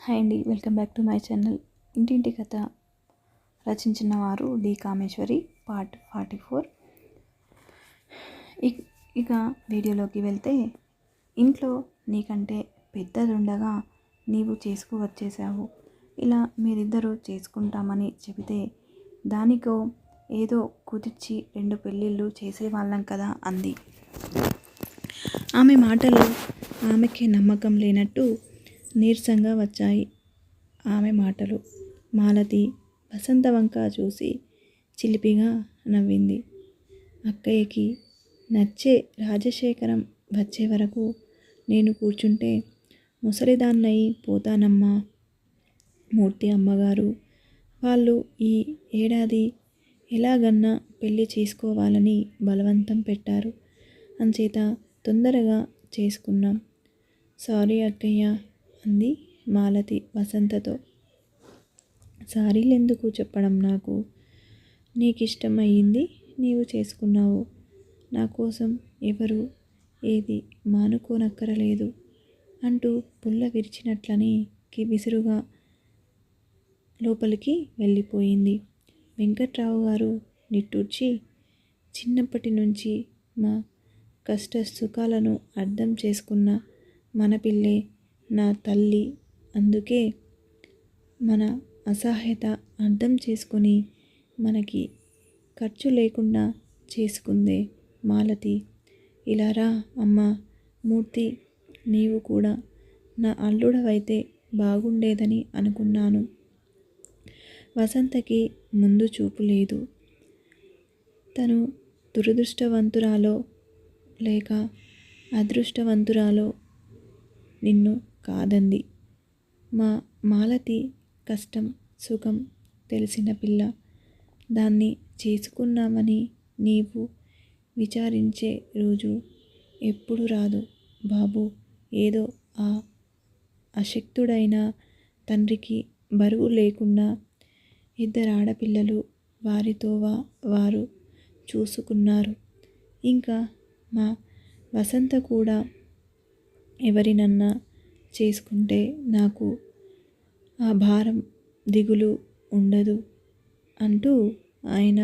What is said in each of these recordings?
Hi అండి, welcome back to my channel. ఇంటింటి కథ రచించిన వారు డి కామేశ్వరి, పార్ట్ 44. ఇక వీడియోలోకి వెళ్తే, ఇంట్లో నీకంటే పెద్దదుండగా నీవు చేసుకువచ్చేసావు. ఇలా మీరిద్దరూ చేసుకుంటామని చెబితే దానికో ఏదో కుదిర్చి 2 పెళ్ళిళ్ళు చేసేవాళ్ళం కదా అంది. ఆమె మాటలు ఆమెకే నమ్మకం లేనట్టు నీరసంగా వచ్చాయి. ఆమె మాటలు. మాలతి వసంత వంక చూసి చిలిపిగా నవ్వింది. అక్కయ్యకి నచ్చే రాజశేఖరం వచ్చే వరకు నేను కూర్చుంటే ముసలిదాన్నయి పోతానమ్మా. మూర్తి అమ్మగారు వాళ్ళు ఈ ఏడాది ఎలాగన్నా పెళ్లి చేసుకోవాలని బలవంతం పెట్టారు. అంచేత తొందరగా చేసుకున్నాం. సారీ అక్కయ్య అంది మాలతి వసంతతో. సారీలెందుకు చెప్పడం, నాకు నీకిష్టం అయ్యింది, నీవు చేసుకున్నావు. నా కోసం ఎవరు ఏది మానుకోనక్కరలేదు అంటూ పుల్ల విరిచినట్లని విసురుగా లోపలికి వెళ్ళిపోయింది. వెంకట్రావు గారు నిట్టూర్చి, చిన్నప్పటి నుంచి మా కష్ట సుఖాలను అర్థం చేసుకున్న మన పిల్లే నా తల్లి. అందుకే మన అసహాయత అర్థం చేసుకొని మనకి ఖర్చు లేకుండా చేసుకుందే మాలతి. ఇలా రా అమ్మా. మూర్తి, నీవు కూడా నా అల్లుడవైతే బాగుండేదని అనుకున్నాను. వసంతకి ముందు చూపు లేదు. తను దురదృష్టవంతురాలో లేక అదృష్టవంతురాలో నిన్ను కాదంది. మా మాలతి కష్టం సుఖం తెలిసిన పిల్ల. దాన్ని చేసుకున్నామని నీవు విచారించే రోజు ఎప్పుడు రాదు బాబు. ఏదో ఆ అశక్తుడైన తండ్రికి బరువు లేకుండా 2 ఆడపిల్లలు వారితో వారు చూసుకున్నారు. ఇంకా మా వసంత కూడా ఎవరినన్నా చేసుకుంటే నాకు ఆ భారం దిగులు ఉండదు అంటూ ఆయన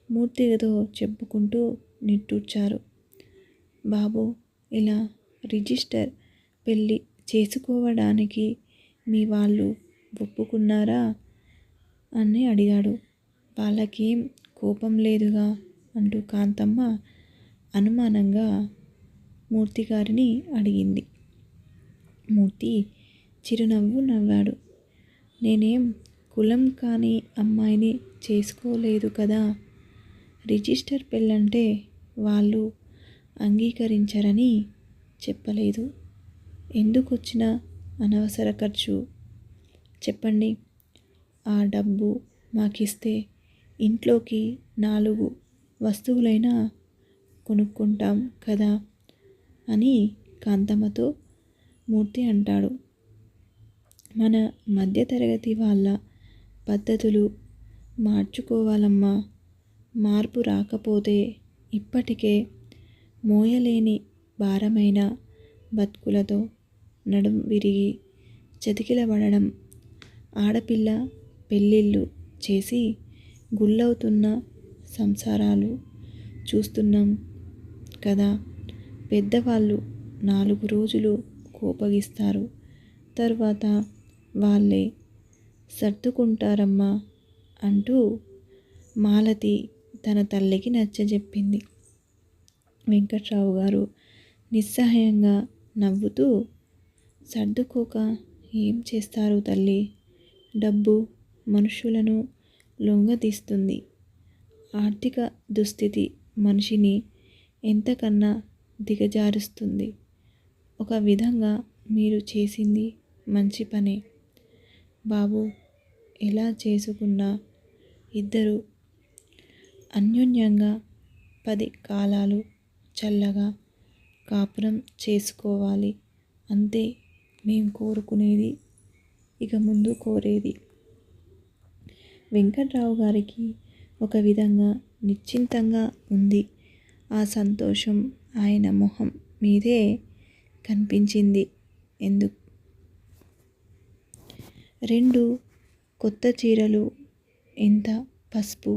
మూర్తితో చెప్పుకుంటూ నిట్టూర్చారు. బాబు, ఇలా రిజిస్టర్ పెళ్ళి చేసుకోవడానికి మీ వాళ్ళు ఒప్పుకున్నారా అని అడిగాడు. వాళ్ళకేం కోపం లేదుగా అంటూ కాంతమ్మ అనుమానంగా మూర్తిగారిని అడిగింది. మూర్తి చిరునవ్వు నవ్వాడు. నేనేం కులం కాని అమ్మాయిని చేసుకోలేదు కదా. రిజిస్టర్ పెళ్ళంటే వాళ్ళు అంగీకరించరని చెప్పలేదు. ఎందుకొచ్చిన అనవసర ఖర్చు చెప్పండి. ఆ డబ్బు మాకిస్తే ఇంట్లోకి 4 వస్తువులైనా కొనుక్కుంటాం కదా అని కాంతమ్మతో మూర్తి అంటాడు. మన మధ్యతరగతి వాళ్ళ పద్ధతులు మార్చుకోవాలమ్మా. మార్పు రాకపోతే ఇప్పటికే మోయలేని భారమైన బతుకులతో నడుం విరిగి చతికిలబడడం, ఆడపిల్ల పెళ్ళిళ్ళు చేసి గుల్లవుతున్న సంసారాలు చూస్తున్నాం కదా. పెద్దవాళ్ళు 4 రోజులు కోపగిస్తారు. తర్వాత వాళ్ళే సర్దుకుంటారమ్మా అంటూ మాలతి తన తల్లికి నచ్చజెప్పింది. వెంకట్రావు గారు నిస్సహాయంగా నవ్వుతూ, సర్దుకోక ఏం చేస్తారు తల్లి. డబ్బు మనుషులను లొంగదీస్తుంది. ఆర్థిక దుస్థితి మనిషిని ఎంతకన్నా దిగజారుస్తుంది. ఒక విధంగా మీరు చేసింది మంచి పనే బాబు. ఎలా చేసుకున్నా ఇద్దరు అన్యోన్యంగా 10 కాలాలు చల్లగా కాపురం చేసుకోవాలి. అంతే మేం కోరుకునేది, ఇక ముందు కోరేది. వెంకట్రావు గారికి ఒక విధంగా నిశ్చింతంగా ఉంది. ఆ సంతోషం ఆయన మొహం మీదే కనిపించింది. 2 కొత్త చీరలు, ఇంత పసుపు,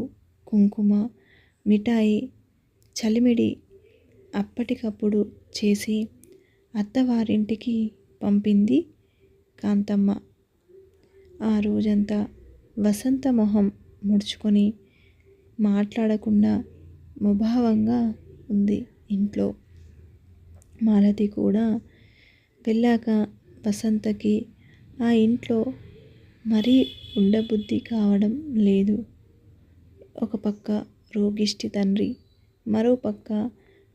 కుంకుమ, మిఠాయి, చలిమిడి అప్పటికప్పుడు చేసి అత్తవారింటికి పంపింది కాంతమ్మ. ఆ రోజంతా వసంత మొహం ముడుచుకొని మాట్లాడకుండా ముభావంగా ఉంది ఇంట్లో. మాలతి కూడా వెళ్ళాక వసంతకి ఆ ఇంట్లో మరీ ఉండబుద్ధి కావడం లేదు. ఒక పక్క రోగిష్టి తండ్రి, మరో పక్క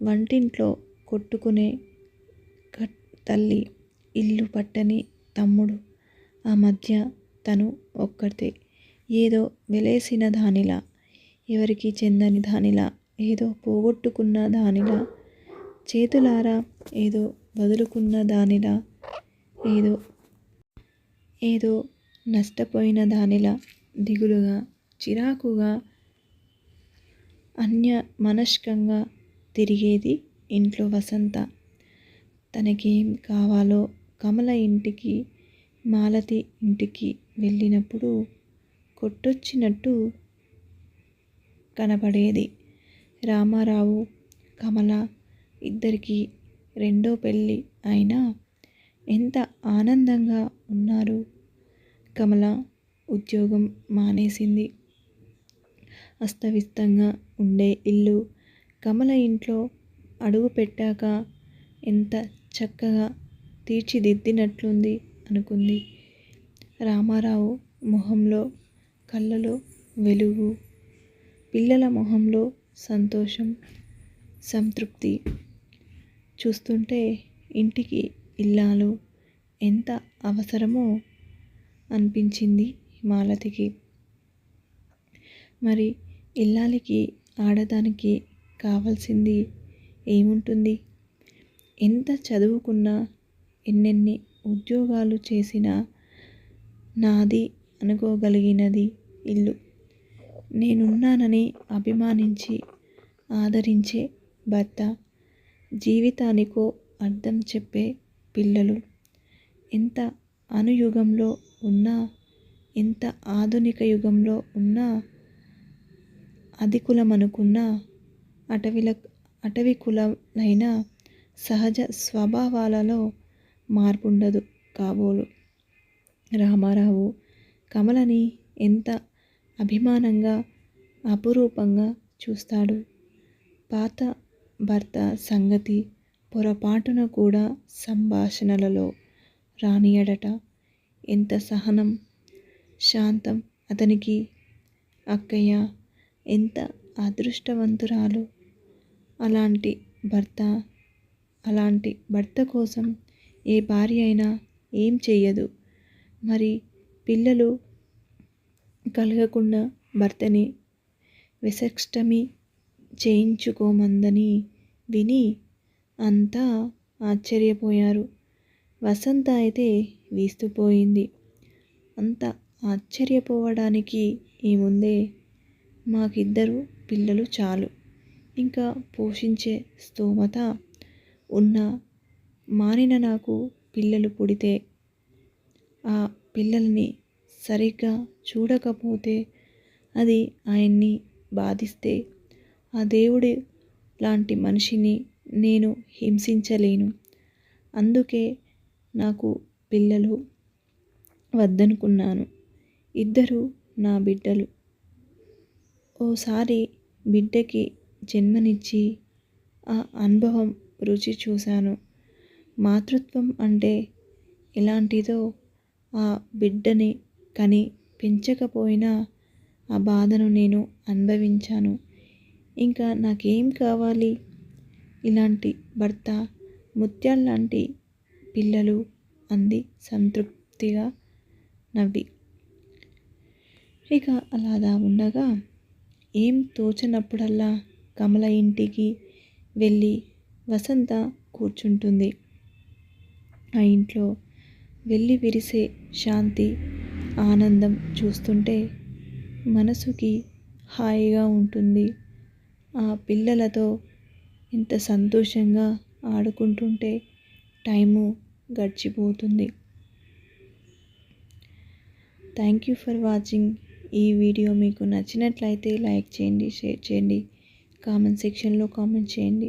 వంటింట్లో కొట్టుకునే తల్లి, ఇల్లు పట్టని తమ్ముడు. ఆ మధ్య తను ఒక్కతే, ఏదో వెలేసిన దానిలా, ఎవరికి చెందని దానిలా, ఏదో పోగొట్టుకున్న దానిలా, చేతులారా ఏదో వదులుకున్న దానిలా, ఏదో నష్టపోయిన దానిలా, దిగులుగా, చిరాకుగా, అన్యమనస్కంగా తిరిగేది ఇంట్లో వసంత. తనకేం కావాలో కమల ఇంటికి, మాలతి ఇంటికి వెళ్ళినప్పుడు కొట్టొచ్చినట్టు కనపడేది. రామారావు, కమల ఇద్దరికీ రెండో పెళ్ళి అయినా ఎంత ఆనందంగా ఉన్నారు. కమల ఉద్యోగం మానేసింది. అస్తవ్యస్తంగా ఉండే ఇల్లు కమల ఇంట్లో అడుగు పెట్టాక ఎంత చక్కగా తీర్చిదిద్దినట్లుంది అనుకుంది. రామారావు మొహంలో, కళ్ళలో వెలుగు, పిల్లల మొహంలో సంతోషం, సంతృప్తి చూస్తుంటే ఇంటికి ఇల్లాలు ఎంత అవసరమో అనిపించింది మాలతికి. మరి ఇల్లాలికి, ఆడదానికి కావాల్సింది ఏముంటుంది? ఎంత చదువుకున్నా, ఎన్నెన్ని ఉద్యోగాలు చేసినా నాది అనుకోగలిగినది ఇల్లు. నేనున్నానని అభిమానించి ఆదరించే భర్త, జీవితానికో అర్థం చెప్పే పిల్లలు. ఎంత అనుయుగంలో ఉన్నా, ఎంత ఆధునిక యుగంలో ఉన్నా, అధికులమనుకున్నా, అటవికులైన సహజ స్వభావాలలో మార్పుండదు కాబోలు. రామారావు కమలని ఎంత అభిమానంగా, అపురూపంగా చూస్తాడు. పాత భర్త సంగతి పొరపాటున కూడా సంభాషణలలో రానియడట. ఎంత సహనం, శాంతం అతనికి. అక్కయ్య ఎంత అదృష్టవంతురాలు. అలాంటి భర్త కోసం ఏ భార్య అయినా ఏం చెయ్యదు. మరి పిల్లలు కలగకుండా భర్తని వెసెక్టమీ చేయించుకోమందని విని అంతా ఆశ్చర్యపోయారు. వసంత అయితే వీస్తుపోయింది. అంత ఆశ్చర్యపోవడానికి ఏముందే, మాకిద్దరు పిల్లలు చాలు, ఇంకా పోషించే స్తోమత ఉన్నా మానిన నాకు పిల్లలు పుడితే, ఆ పిల్లల్ని సరిగ్గా చూడకపోతే, అది ఆయన్ని బాధిస్తే, ఆ దేవుడి లాంటి మనిషిని నేను హింసించలేను. అందుకే నాకు పిల్లలు వద్దనుకున్నాను. ఇద్దరు నా బిడ్డలు. ఓసారి బిడ్డకి జన్మనిచ్చి ఆ అనుభవం రుచి చూశాను. మాతృత్వం అంటే ఎలాంటిదో ఆ బిడ్డని కని పెంచకపోయినా ఆ బాధను నేను అనుభవించాను. ఇంకా నాకేం కావాలి? ఇలాంటి భర్త, ముత్యాల్లాంటి పిల్లలు అంది సంతృప్తిగా నవ్వి. ఇక అలాగా ఉండగా ఏం తోచనప్పుడల్లా కమల ఇంటికి వెళ్ళి వసంత కూర్చుంటుంది. ఆ ఇంట్లో వెళ్ళి విరిసే శాంతి, ఆనందం చూస్తుంటే మనసుకి హాయిగా ఉంటుంది. ఆ పిల్లలతో ఎంత సంతోషంగా ఆడుకుంటుంటే టైము గడిచిపోతుంది. Thank you for watching. ఈ వీడియో మీకు నచ్చినట్లయితే లైక్ చేయండి, షేర్ చేయండి, కామెంట్ సెక్షన్లో కామెంట్ చేయండి.